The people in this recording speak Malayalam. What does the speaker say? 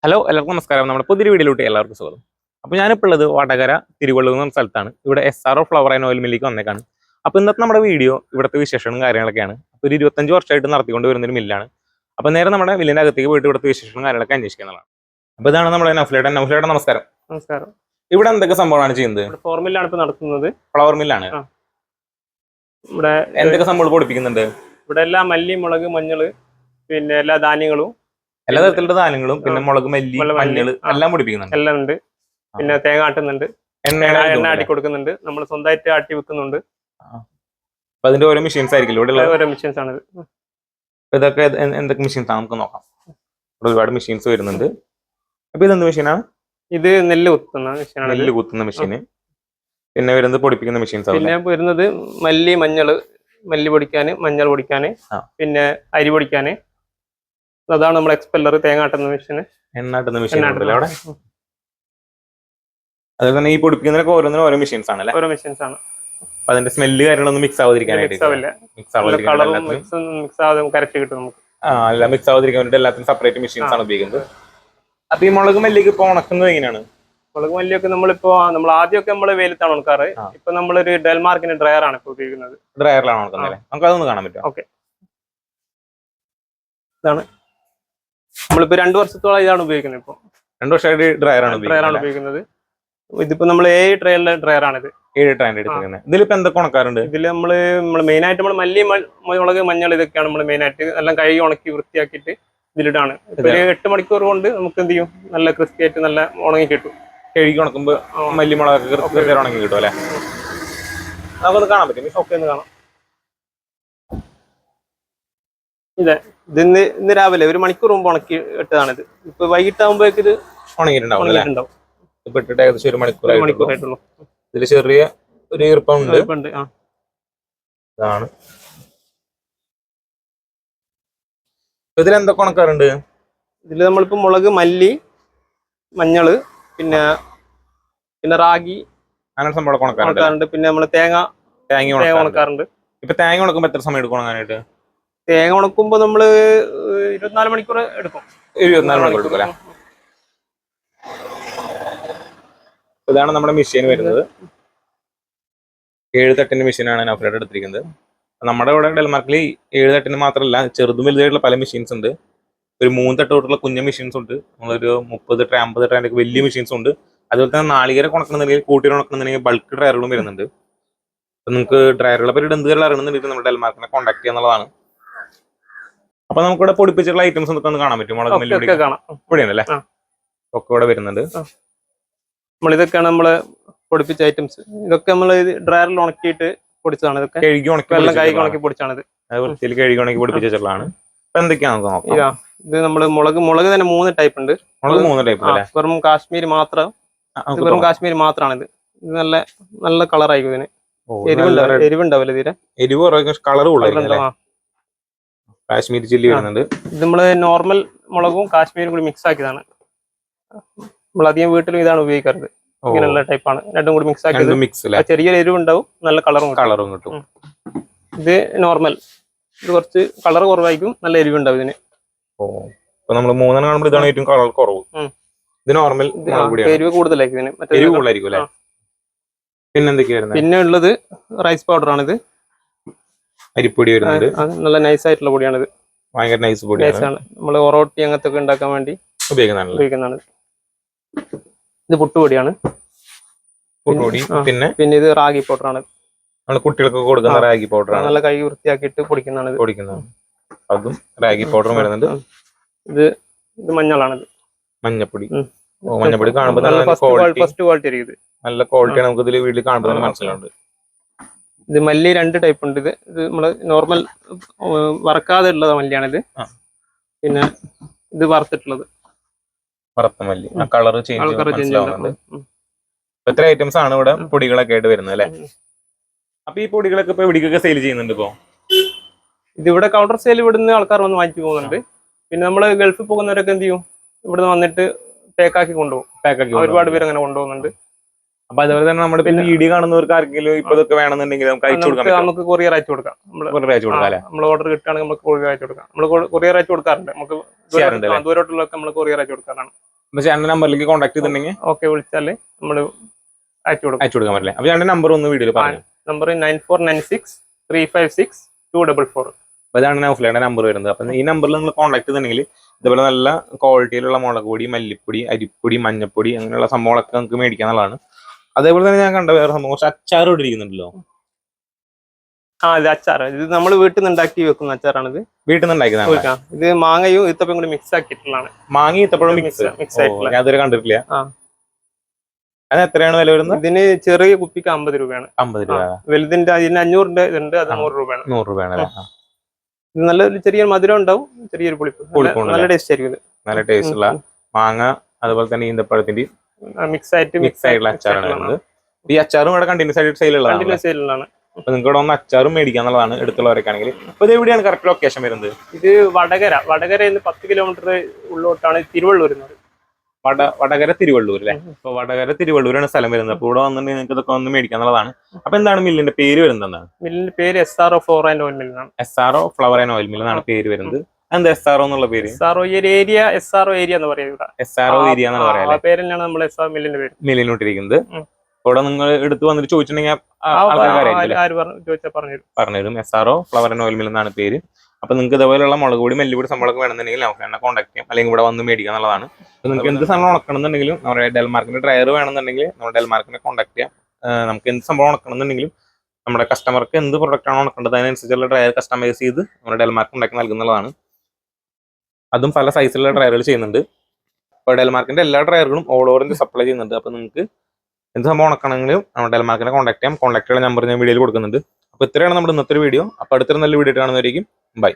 ഹലോ എല്ലാവർക്കും നമസ്കാരം. നമ്മുടെ പുതിയൊരു വീഡിയോയിലോട്ട് എല്ലാവർക്കും സ്വാഗതം. അപ്പോൾ ഞാനിപ്പോൾ ഉള്ളത് വടകര തിരുവള്ളൂർ എന്ന സ്ഥലത്താണ്. ഇവിടെ SRO ഫ്ലവർ ആൻഡ് ഓയിൽ മില്ലിലേക്ക് വന്നേക്കാണ്. അപ്പോൾ ഇന്നത്തെ നമ്മുടെ വീഡിയോ ഇവിടുത്തെ വിശേഷങ്ങളും കാര്യങ്ങളൊക്കെയാണ്. അപ്പോൾ ഒരു 25 വർഷമായിട്ട് നടത്തിക്കൊണ്ട് വരുന്നൊരു മില്ലാണ്. അപ്പോൾ നേരെ നമ്മുടെ മില്ലിൻ്റെ അകത്തേക്ക് പോയിട്ട് ഇവിടുത്തെ വിശേഷങ്ങളും കാര്യങ്ങളൊക്കെ അന്വേഷിക്കുന്നതാണ്. അപ്പോൾ ഇതാണ് നമ്മുടെ നൗഫലേട്ടൻ. നൗഫലേട്ടൻ നമസ്കാരം. നമസ്കാരം. ഇവിടെ എന്തൊക്കെ സംഭവമാണ് ചെയ്യുന്നത്? ഫ്ലോർ മില്ലാണ് ഇപ്പോൾ നടത്തുന്നത്. ഫ്ലവർ മില്ലാണ്. ഇവിടെ എന്തൊക്കെ സംഭവങ്ങൾ പൊടിപ്പിക്കുന്നുണ്ട്? ഇവിടെ എല്ലാ മല്ലി, മുളക്, മഞ്ഞൾ, പിന്നെ എല്ലാ ധാന്യങ്ങളും, എല്ലാ തരത്തിലുള്ള ധാന്യങ്ങളും, പിന്നെ മുളക്, മല്ലി, മഞ്ഞൾ എല്ലാം പൊടിപ്പിക്കുന്നുണ്ട്. എല്ലാം ഉണ്ട്. പിന്നെ തേങ്ങ ആട്ടുന്നുണ്ട്, എണ്ണ ആട്ടി കൊടുക്കുന്നുണ്ട്, നമ്മൾ സ്വന്തമായിട്ട് ആട്ടി വെക്കുന്നുണ്ട്. അപ്പൊ അതിന്റെ ഓരോ മെഷീൻസ് ആയിരിക്കും ഇവിടെ ഓരോ മെഷീൻസ് ആണ്. ഇതൊക്കെ എന്തൊക്കെ മെഷീൻസ് ആണ് നമുക്ക് നോക്കാം. ഇവിടെ ഒരുപാട് മെഷീൻസ് വരുന്നുണ്ട്. അപ്പൊ ഇതെന്ത് മെഷീനാണ്? ഇത് നെല്ല് കുത്തുന്ന മെഷീനാണ്. നെല്ല് കുത്തുന്ന മെഷീന്. പിന്നെ വരുന്നത് പൊടിപ്പിക്കുന്ന മെഷീൻസ്. പിന്നെ വരുന്നത് മല്ലി, മല്ലി പൊടിക്കാന്, മഞ്ഞൾ പൊടിക്കാന്, പിന്നെ അരി പൊടിക്കാന്. അതാണ് നമ്മുടെ എക്സ്പെല്ലർ, തേങ്ങാട്ടുന്ന മെഷീന്, എണ്ണാട്ടുന്ന മെഷീൻ അവിടെ. അതുപോലെ തന്നെ ഈ പൊടിപ്പിക്കുന്നതിനൊക്കെ ഓരോന്നിനും ഓരോ മെഷീൻസ് ആണ്. ഓരോ മെഷീൻസ് ആണ്. അപ്പൊ അതിന്റെ സ്മെല്ല് കാര്യങ്ങളൊന്നും മിക്സ് ആവാതിരിക്കാനായിട്ട് കറക്റ്റ് കിട്ടും നമുക്ക്. എല്ലാം മിക്സ് ആവാതിരിക്കാൻ വേണ്ടി എല്ലാത്തിനും സെപ്പറേറ്റ് മെഷീൻസ് ആണ് ഉപയോഗിക്കുന്നത്. അപ്പൊ ഈ മുളക് മല്ലിക്ക് ഇപ്പൊ ഉണക്കുന്നത് എങ്ങനെയാണ്? മുളക് മല്ലിയൊക്കെ നമ്മൾ ആദ്യമൊക്കെ നമ്മള് വെയിലത്താണ് ഉണക്കാറ്. ഇപ്പൊ നമ്മളൊരു ഡെൽമാർക്കിന്റെ ഡ്രയർ ആണ് ഇപ്പൊ ഉപയോഗിക്കുന്നത്. ഡ്രയറിലാണ് ഉണക്കുന്നത്. നമുക്ക് അതൊന്ന് കാണാൻ പറ്റും. ഓക്കെ, ഇതാണ് നമ്മളിപ്പോ 2 വർഷത്തോളം ഇതാണ് ഉപയോഗിക്കുന്നത്. ഇപ്പൊ 2 വർഷമായിട്ട് ഡ്രയറാണ് ഉപയോഗിക്കുന്നത്. ഇതിപ്പോ നമ്മൾ 7 ട്രയലിലെ ഡ്രയർ ആണിത്. 7 ട്രയൽ എടുക്കുന്നത്. ഇതിലിപ്പോ എന്തൊക്കെ ഉണക്കാറുണ്ട്? ഇതിൽ നമ്മള് മെയിൻ ആയിട്ട് നമ്മൾ മല്ലി, മുളക്, മഞ്ഞൾ ഇതൊക്കെയാണ് നമ്മൾ മെയിൻ ആയിട്ട് എല്ലാം കഴുകി ഉണക്കി വൃത്തിയാക്കിയിട്ട് ഇതിലിട്ടാണ്. ഇപ്പൊ ഒരു 8 മണിക്കൂർ കൊണ്ട് നമുക്ക് എന്ത് ചെയ്യും, നല്ല ക്രിസ്പി ആയിട്ട് നല്ല ഉണങ്ങി കിട്ടും. കഴുകി ഉണക്കുമ്പോ മല്ലി, മുളകൊക്കെ ഉണങ്ങി കിട്ടും അല്ലെ? നമുക്കൊന്ന് കാണാൻ പറ്റും. ഒക്കെ ഒന്ന് കാണാം. ഇത് ഇന്ന് രാവിലെ 1 മണിക്കൂർ മുമ്പ് ഉണക്കി ഇട്ടതാണിത്. ഇപ്പൊ വൈകിട്ടാകുമ്പോഴേക്ക് ഇത് ഉണങ്ങിയിട്ടുണ്ടാവും. ഇപ്പൊ ഇട്ടിട്ട് ഏകദേശം 1 മണിക്കൂറായിട്ടുള്ളൂ. ഇതിൽ ചെറിയ ഒരു ഈർപ്പമുണ്ട്. ഇതാണ്. ഇതിൽ എന്തൊക്കെ ഉണക്കാറുണ്ട്? ഇതിൽ നമ്മളിപ്പോ മുളക്, മല്ലി, മഞ്ഞള്, പിന്നെ റാഗി അങ്ങനെ സംഭവം ഉണക്കാറുണ്ട്. പിന്നെ നമ്മള് തേങ്ങ ഉണക്കാറുണ്ട്. ഇപ്പൊ തേങ്ങ ഉണക്കുമ്പോ എത്ര സമയം എടുക്കും ഉണങ്ങാനായിട്ട്? തേങ്ങ ഉണക്കുമ്പോ നമ്മള് 24 മണിക്കൂർ എടുക്കും. 24 മണിക്കൂർ എടുക്കും അല്ലെ? ഇതാണ് നമ്മുടെ മെഷീൻ വരുന്നത്. 7 തട്ടിന്റെ മെഷീനാണ് നൗഫലേട്ടൻ എടുത്തിരിക്കുന്നത്. നമ്മുടെ ഇവിടെ ഡെൽമാർക്കിൽ 7 തട്ടിന് മാത്രമല്ല, ചെറുതും വലുതായിട്ടുള്ള പല മെഷീൻസ് ഉണ്ട്. ഒരു 3 തട്ട് തൊട്ടുള്ള കുഞ്ഞ മെഷീൻസ് ഉണ്ട്. നമ്മളൊരു 30 ട്രേ 50 ട്രേന്റെ വലിയ മെഷീൻസ് ഉണ്ട്. അതുപോലെ തന്നെ നാളികേര ഉണക്കണമെന്നുണ്ടെങ്കിൽ, കൂട്ടിയിൽ ഉണക്കണമെന്നുണ്ടെങ്കിൽ ബൾക്ക് ഡ്രയറുകളും വരുന്നുണ്ട്. അപ്പൊ നിങ്ങൾക്ക് ഡ്രയറുകളെ പറ്റി എന്ത് കാര്യം അറിയണമെന്നുണ്ടെങ്കിൽ നമ്മുടെ ഡെൽമാർക്കിനെ കോൺടാക്ട് ചെയ്യാന്നുള്ളതാണ്. അപ്പൊ നമുക്കിവിടെ പൊടിപ്പിച്ചിട്ടുള്ള ഐറ്റംസ് ഒക്കെ ഒന്ന് കാണാൻ പറ്റും. മുളക് മല്ലി ഇവിടെയാണല്ലേ? ഒക്കെ ഇവിടെ വരുന്നുണ്ട്. ഇതൊക്കെയാണ് നമ്മള് പൊടിപ്പിച്ച ഐറ്റംസ്. ഇതൊക്കെ നമ്മൾ ഡ്രയറിൽ ഉണക്കിയിട്ട് പൊടിച്ചതാണ്. ഇതൊക്കെ കഴുകി ഉണക്കി പൊടിച്ചാണിത്. വൃത്തിയിൽ കഴുകി ഉണക്കി പൊടിപ്പിച്ചിട്ടുള്ളതാണ്. അപ്പൊ എന്തൊക്കെയാണ് നോക്കാം. ഇത് നമ്മള് മുളക് തന്നെ 3 ടൈപ്പ് ഉണ്ട്. മുളക് 3 ടൈപ്പ് അല്ലേ? വെറും കാശ്മീർ മാത്രം. വെറും കാശ്മീർ മാത്രമാണിത്. ഇത് നല്ല കളറായിരിക്കും. ഇതിന് എരിവുണ്ടാവില്ല തീരെ. എരിവ് കളർ കാശ്മീരി ചില്ലി വരുന്നുണ്ട്. ഇത് നമ്മള് നോർമൽ മുളകും കാശ്മീരും കൂടി മിക്സ് ആക്കിയതാണ്. നമ്മൾ അധികം വീട്ടിലും ഇതാണ് ഉപയോഗിക്കാറ്. ഇങ്ങനെയുള്ള ടൈപ്പാണ്. രണ്ടും കൂടി മിക്സ് ആക്കിയത്. ചെറിയൊരു എരിവുണ്ടാവും, നല്ല കളറും കിട്ടും. ഇത് നോർമൽ. ഇത് കുറച്ച് കളർ കുറവായിരിക്കും, നല്ല എരിവുണ്ടാവും ഇതിന്. നമ്മൾ 3 കാണുമ്പോൾ ഇതാണ് ഏറ്റവും കളർ കുറവ്. ഇത് നോർമൽ. എരിവ് കൂടുതലായിരിക്കും ഇതിന്. പിന്നെ ഉള്ളത് റൈസ് പൗഡർ ആണിത്. അരിപ്പൊടി വരുന്നുണ്ട്. നല്ല നൈസ് ആയിട്ടുള്ള പൊടിയാണിത്. ഭയങ്കര നൈസ് പൊടിയാണ്. നമ്മൾ ഒറോട്ടി അങ്ങനത്തെ ഒക്കെ ഉണ്ടാക്കാൻ വേണ്ടി ഉപയോഗിക്കുന്നതാണ്. ഇത് പുട്ടുപൊടിയാണ്. പിന്നെ ഇത് റാഗി പൗഡർ ആണ്. കുട്ടികൾക്ക് കൊടുക്കുന്ന റാഗി പൗഡർ ആണ്. നല്ല കൈ വൃത്തിയാക്കിയിട്ട് പൊടിക്കുന്നതാണ്. അതും റാഗി പൗഡറും വരുന്നുണ്ട്. ഇത് മഞ്ഞളാണിത്. മഞ്ഞപ്പൊടി കാണുമ്പോൾ ഫസ്റ്റ് ക്വാളിറ്റി ആയിരിക്കും. നല്ല ക്വാളിറ്റി നമുക്ക് ഇതിൽ വീട്ടിൽ കാണുമ്പോൾ തന്നെ മനസ്സിലുണ്ട്. ഇത് മല്ലി 2 ടൈപ്പ് ഉണ്ട്. ഇത് നമ്മള് നോർമൽ വറക്കാതെ ഉള്ളത് മല്ലിയാണിത്. പിന്നെ ഇത് വറുത്തിട്ടുള്ളത് വറുത്ത മല്ലി. കളർ ചേഞ്ച് ആവുന്നുണ്ട്. എത്ര ഐറ്റംസ് ആണ് ഇവിടെ പൊടികളൊക്കെ ആയിട്ട് വരുന്നത് അല്ലെ? അപ്പൊ ഈ പൊടികളൊക്കെ ഇപ്പൊ എവിടേക്കൊക്കെ സെയിൽ ചെയ്യുന്നുണ്ട്? ഇപ്പൊ ഇതിവിടെ കൗണ്ടർ സെയിൽ ഇവിടുന്ന് ആൾക്കാർ വന്ന് വാങ്ങിച്ചു പോകുന്നുണ്ട്. പിന്നെ നമ്മള് ഗൾഫിൽ പോകുന്നവരൊക്കെ എന്ത് ചെയ്യും, ഇവിടുന്ന് വന്നിട്ട് പാക്കാക്കി കൊണ്ടുപോകും. ഒരുപാട് പേര് അങ്ങനെ കൊണ്ടുപോകുന്നുണ്ട്. അപ്പൊ അതുപോലെ തന്നെ നമ്മുടെ പിന്നെ വീഡിയോ കാണുന്നവർക്ക് ആർക്കെങ്കിലും ഇപ്പൊ ഇതൊക്കെ വേണമെന്നുണ്ടെങ്കിൽ നമുക്ക് കൊറിയർ അയച്ചു കൊടുക്കാം. നമ്മൾ ഓർഡർ കിട്ടുകയാണെങ്കിൽ നമുക്ക് കൊറിയർ അയച്ചു കൊടുക്കാം. നമ്മൾ കൊറിയർ അയച്ചു കൊടുക്കാറുണ്ട്. നമുക്ക് ദൂരോട്ടുള്ളതൊക്കെ നമ്മൾ കൊറിയർ അയച്ചു കൊടുക്കാറാണ്. ചേട്ടന്റെ നമ്പറിലേക്ക് കോൺടാക്ട് ചെയ്തിട്ടുണ്ടെങ്കിൽ ഓക്കെ വിളിച്ചാല് നമ്മള് അയച്ചു കൊടുക്കാൻ പറ്റില്ലേ? അപ്പൊ ചേട്ടന്റെ നമ്പർ ഒന്ന് വീഡിയോയിൽ പറഞ്ഞു. നമ്പർ 9496356244. അപ്പൊ ഇതാണ് നൗഫലയുടെ നമ്പർ വരുന്നത്. അപ്പൊ ഈ നമ്പറിൽ നിങ്ങൾ കോൺടാക്ട് ചെയ്തിട്ടുണ്ടെങ്കിൽ ഇതുപോലെ നല്ല ക്വാളിറ്റിയിലുള്ള മുളക് പൊടി, മല്ലിപ്പൊടി, അരിപ്പൊടി, മഞ്ഞപ്പൊടി അങ്ങനെയുള്ള സംഭവങ്ങളൊക്കെ നമുക്ക് മേടിക്കാന്നുള്ളതാണ്. അതേപോലെ തന്നെ ഞാൻ കണ്ട വേറെ സംഭവം കുറച്ച് അച്ചാർ ഇട്ടിരിക്കുന്നുണ്ടല്ലോ. ഇത് അച്ചാർ, ഇത് നമ്മൾ വീട്ടിൽ നിന്ന് ഉണ്ടാക്കി വെക്കുന്ന അച്ചാറാണിത്. വീട്ടിൽ നിന്ന് ഉണ്ടാക്കിയതാണ്. ഇത് മാങ്ങയും ഈത്തപ്പഴം കൂടി മിക്സ് ആക്കിയിട്ടുള്ളതാണ്. മാങ്ങ ഈത്തപ്പഴം മിക്സ് ആയിട്ടുള്ള ഞാൻ അതുവരെ കണ്ടിട്ടില്ല. അത് എത്രയാണ് വില വരുന്നത്? ഇതിന് ചെറിയ കുപ്പിക്ക് 50 രൂപയാണ്. 50 രൂപ. വലുതിന്റെ അതിന് 500 ഉണ്ട്, അത് 100 രൂപയാണ്. 100 രൂപയാണ്. ഇത് നല്ലൊരു ചെറിയൊരു മധുരം ഉണ്ടാവും, ചെറിയൊരു പുളിപ്പ്, നല്ല ടേസ്റ്റ് ആയിരിക്കും. ഇത് നല്ല ടേസ്റ്റ് ഉള്ള മാങ്ങ അതുപോലെ തന്നെ ഈന്തപ്പഴത്തിന്റെ മിക്സ് ആയിട്ടുള്ള അച്ചാറാണ്. ഈ അച്ചാറും ഇവിടെ കണ്ടിന്യൂസ് ആയിട്ട് സെയിലുള്ളതാണ്. അപ്പൊ നിങ്ങൾക്ക് ഇവിടെ ഒന്ന് അച്ചാറും മേടിക്കാന്നുള്ളതാണ് എടുത്തുള്ളവരൊക്കെ ആണെങ്കിൽ. അപ്പൊ ഇത് എവിടെയാണ് കറക്റ്റ് ലൊക്കേഷൻ വരുന്നത്? ഇത് വടകരയിൽ 10 കിലോമീറ്റർ ഉള്ളോട്ടാണ് തിരുവള്ളൂർ വരുന്നത്. വടകര തിരുവള്ളൂർ അല്ലെ? അപ്പൊ വടകര തിരുവള്ളൂരാണ് സ്ഥലം വരുന്നത്. അപ്പൊ ഇവിടെ വന്നിട്ട് നിങ്ങൾക്ക് ഇതൊക്കെ ഒന്ന് മേടിക്കാന്നുള്ളതാണ്. അപ്പൊ എന്താണ് മില്ലിന്റെ പേര് വരുന്നത്? മില്ലിന്റെ പേര് SRO flower and oil mill എന്നാണ്. SRO flower and oil mill എന്നാണ് പേര് വരുന്നത്. എന്താ SRO എന്നുള്ള പേര്? SRO ഏരിയ, SRO ഏരിയ എന്ന് പറയുന്നത്. SRO ഏരിയ എന്നാണ് പറയാ. ആ പേരിലാണ് നമ്മൾ SRO മില്ലിന്റെ പേര്. മില്ലിനോട്ടിരിക്കുന്നത്. ഇവിടെ നിങ്ങൾ എടുത്ത് വന്നിട്ട് ചോദിച്ചിട്ടുണ്ടെങ്കിൽ പറഞ്ഞുതരും. SRO flower and oil mill എന്നാണ് പേര്. അപ്പൊ നിങ്ങൾക്ക് ഇതേപോലെയുള്ള മുളക് പൊടി, മല്ലിപ്പൊടി സംഭവമൊക്കെ വേണമെന്നുണ്ടെങ്കിൽ നമുക്ക് എന്നെ കോൺടാക്ട് ചെയ്യാം, അല്ലെങ്കിൽ ഇവിടെ വന്ന് മേടിക്കുക എന്നുള്ളതാണ്. അപ്പൊ നിങ്ങൾക്ക് എന്ത് സംഭവം ഉണക്കണമെന്നുണ്ടെങ്കിലും നമ്മുടെ ഡെൽമാർക്കിന്റെ ഡ്രയർ വേണമെന്നുണ്ടെങ്കിൽ നമ്മുടെ ഡെൽമാർക്കിനെ കോൺടാക്ട് ചെയ്യാം. നമുക്ക് എന്ത് സംഭവം ഉണക്കണമെന്നുണ്ടെങ്കിലും നമ്മുടെ കസ്റ്റമർക്ക് എന്ത് പ്രൊഡക്റ്റ് ആണ് ഉണക്കേണ്ടത് അതിനനുസരിച്ചുള്ള ഡ്രയർ കസ്റ്റമൈസ് ചെയ്ത് നമ്മുടെ ഡെൽമാർക്ക് ഉണ്ടാക്കി നൽകുന്നതാണ്. അതും പല സൈസിലുള്ള ഡ്രയറുകൾ ചെയ്യുന്നുണ്ട്. അപ്പോൾ ഡെൽമാർക്കിന്റെ എല്ലാ ഡ്രയറുകളും ഓൾ ഓവർ ഇന്ത്യ സപ്ലൈ ചെയ്യുന്നുണ്ട്. അപ്പൊ നിങ്ങൾക്ക് എന്ത് സംഭവം ഉണക്കണമെങ്കിലും നമ്മുടെ ഡെൽമാർക്കിനെ കോൺടാക്ട് ചെയ്യാം. കോൺടാക്ട് ചെയ്യുന്ന നമ്പർ ഞാൻ വീഡിയോയിൽ കൊടുക്കുന്നുണ്ട്. അപ്പോൾ ഇത്രയാണ് നമ്മുടെ ഇന്നത്തെ വീഡിയോ. അപ്പോൾ അടുത്തൊരു നല്ല വീഡിയോ കാണുന്നവരേക്കും ബൈ.